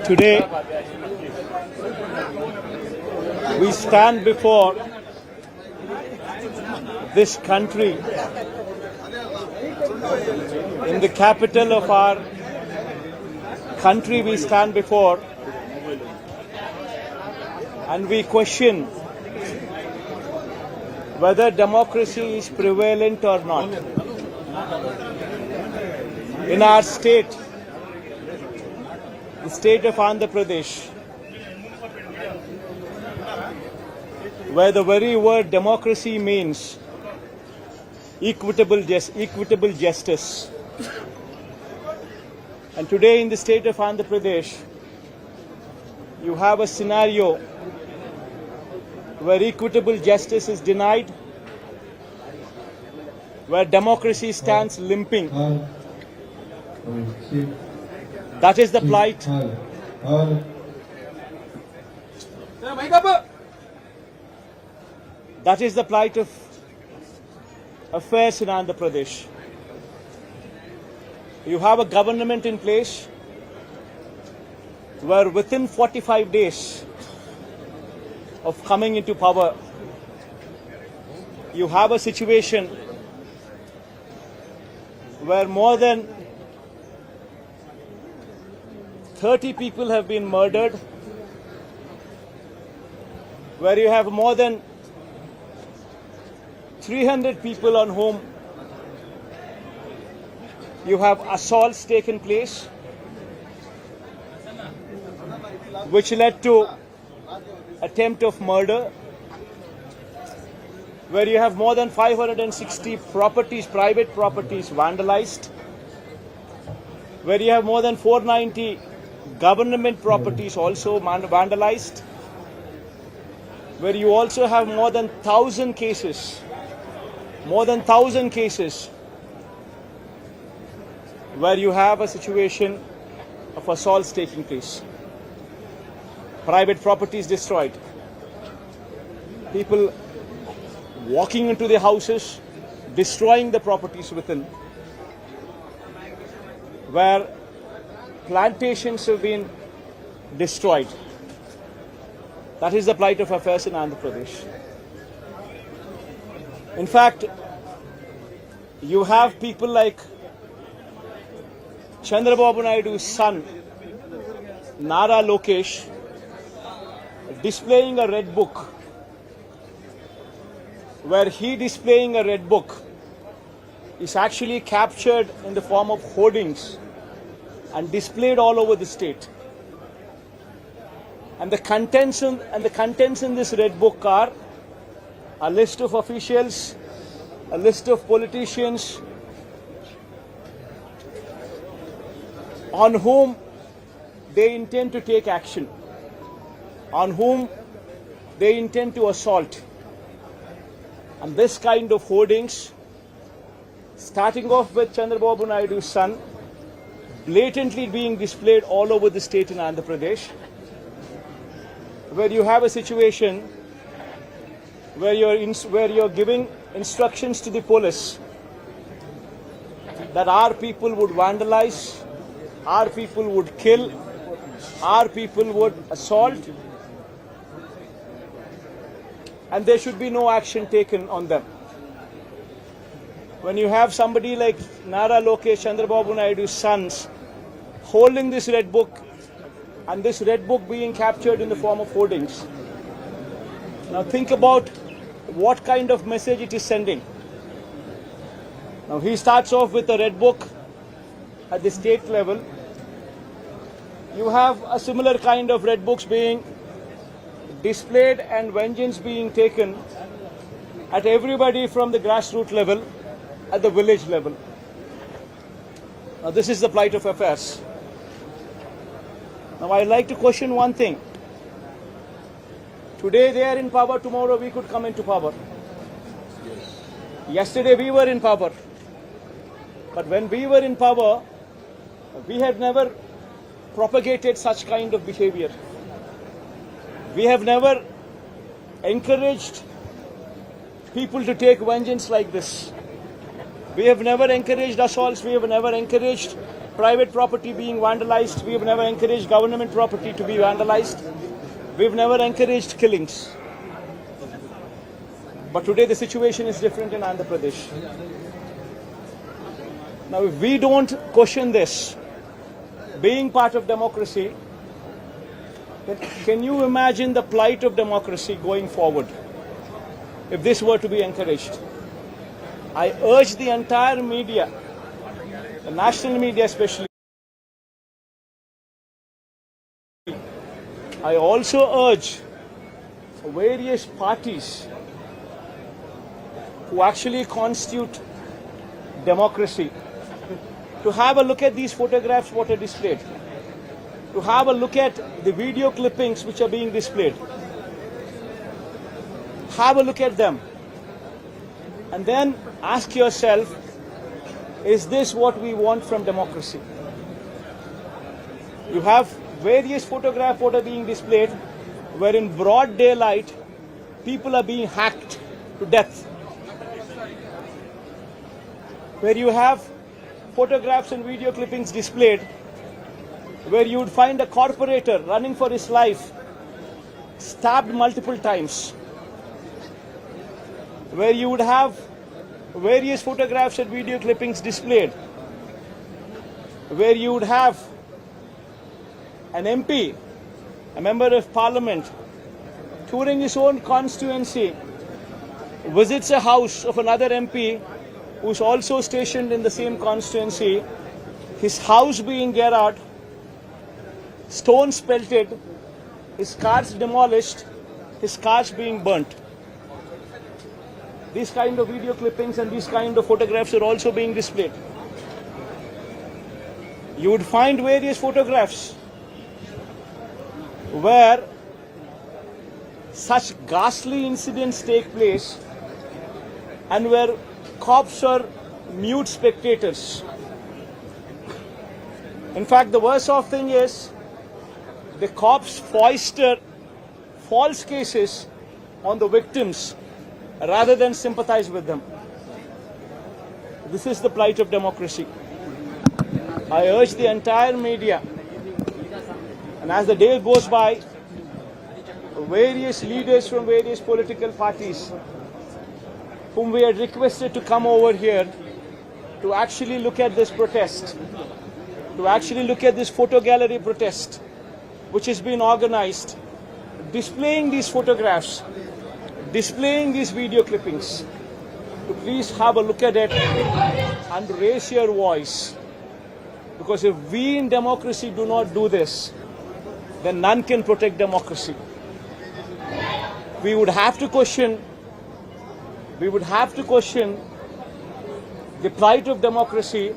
Today, we stand before this country in the capital of our country. We stand before and we question whether democracy is prevalent or not. In our state, the state of Andhra Pradesh, where the very word democracy means equitable justice. And today in the state of Andhra Pradesh, you have a scenario where equitable justice is denied, where democracy stands limping. That is the plight. That is the plight of affairs in Andhra Pradesh. You have a government in place where within 45 days of coming into power, you have a situation where more than 30 people have been murdered, where you have more than 300 people on whom you have assaults taken place, which led to attempt of murder, where you have more than 560 properties, private properties vandalized, where you have more than 490 government properties also vandalized, where you also have more than 1,000 cases, where you have a situation of assaults taking place, private properties destroyed, people walking into their houses, destroying the properties within, where plantations have been destroyed. That is the plight of affairs in Andhra Pradesh. In fact, you have people like Chandrababu Naidu's son, Nara Lokesh, displaying a red book, where he displaying a red book is actually captured in the form of hoardings and displayed all over the state. And the contents in this red book are a list of officials, a list of politicians on whom they intend to take action, on whom they intend to assault. And this kind of hoardings, starting off with Chandrababu Naidu's son, blatantly being displayed all over the state in Andhra Pradesh, where you have a situation where you're giving instructions to the police that our people would vandalize, our people would kill, our people would assault, and there should be no action taken on them. When you have somebody like Nara Lokesh, Chandrababu Naidu's sons, holding this red book, and this red book being captured in the form of hoardings. Now think about what kind of message it is sending. Now he starts off with a red book at the state level. You have a similar kind of red books being displayed and vengeance being taken at everybody from the grassroots level, at the village level. Now this is the plight of affairs. Now I'd like to question one thing. Today they are in power, tomorrow we could come into power. Yesterday we were in power. But when we were in power, we had never propagated such kind of behavior. We have never encouraged people to take vengeance like this. We have never encouraged assaults. We have never encouraged private property being vandalized. We've never encouraged government property to be vandalized. We've never encouraged killings. But today the situation is different in Andhra Pradesh. Now, if we don't question this, being part of democracy, then can you imagine the plight of democracy going forward if this were to be encouraged? I urge the entire media, the national media especially. I also urge various parties who actually constitute democracy to have a look at these photographs what are displayed, to have a look at the video clippings which are being displayed. Have a look at them and then ask yourself, is this what we want from democracy? You have various photographs what are being displayed where in broad daylight people are being hacked to death. Where you have photographs and video clippings displayed where you would find a corporator running for his life stabbed multiple times. Where you would have various photographs and video clippings displayed where you would have an MP, a member of parliament, touring his own constituency, visits a house of another MP who's also stationed in the same constituency, his house being garroted, stones pelted, his cars demolished, his cars being burnt. These kind of video clippings and these kind of photographs are also being displayed. You would find various photographs where such ghastly incidents take place and where cops are mute spectators. In fact, the worst of thing is the cops foisted false cases on the victims rather than sympathize with them. This is the plight of democracy. I urge the entire media, and as the day goes by, various leaders from various political parties whom we had requested to come over here to actually look at this protest, to actually look at this photo gallery protest which has been organized, displaying these photographs, displaying these video clippings, to please have a look at it and raise your voice. Because if we in democracy do not do this, then none can protect democracy. We would have to question the plight of democracy.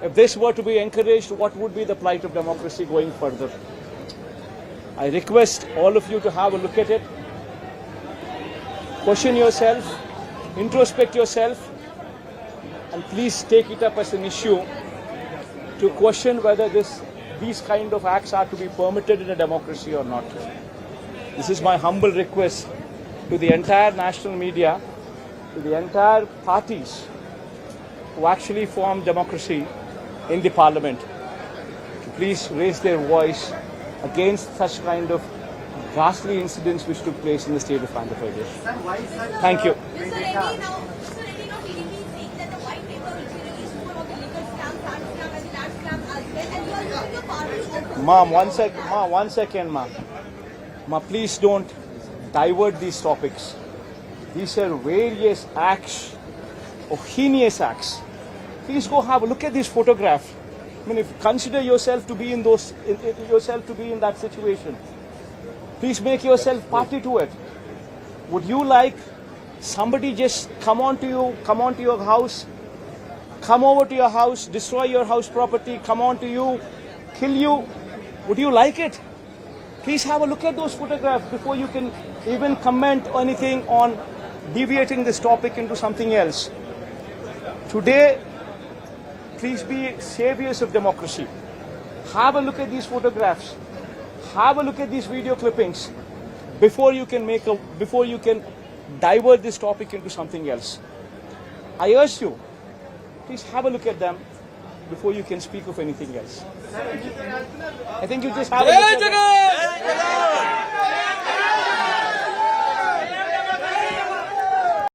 If this were to be encouraged, what would be the plight of democracy going further? I request all of you to have a look at it, question yourself, introspect yourself, and please take it up as an issue to question whether these kind of acts are to be permitted in a democracy or not. This is my humble request to the entire national media, to the entire parties who actually form democracy in the parliament, to please raise their voice against such kind of ghastly incidents which took place in the state of Andhra Pradesh. Thank you. Ma'am, one second, ma'am. Ma, please don't divert these topics. These are various acts, of heinous acts. Please go have a look at this photograph. I mean, if consider yourself to be in that situation, please make yourself party to it. Would you like somebody just come onto your house, come over to your house, destroy your house property, come onto you, kill you? Would you like it? Please have a look at those photographs before you can even comment anything on deviating this topic into something else. Today, please be saviors of democracy. Have a look at these photographs. Have a look at these video clippings before you can divert this topic into something else. I urge you, please have a look at them before you can speak of anything else. I think you just have a look at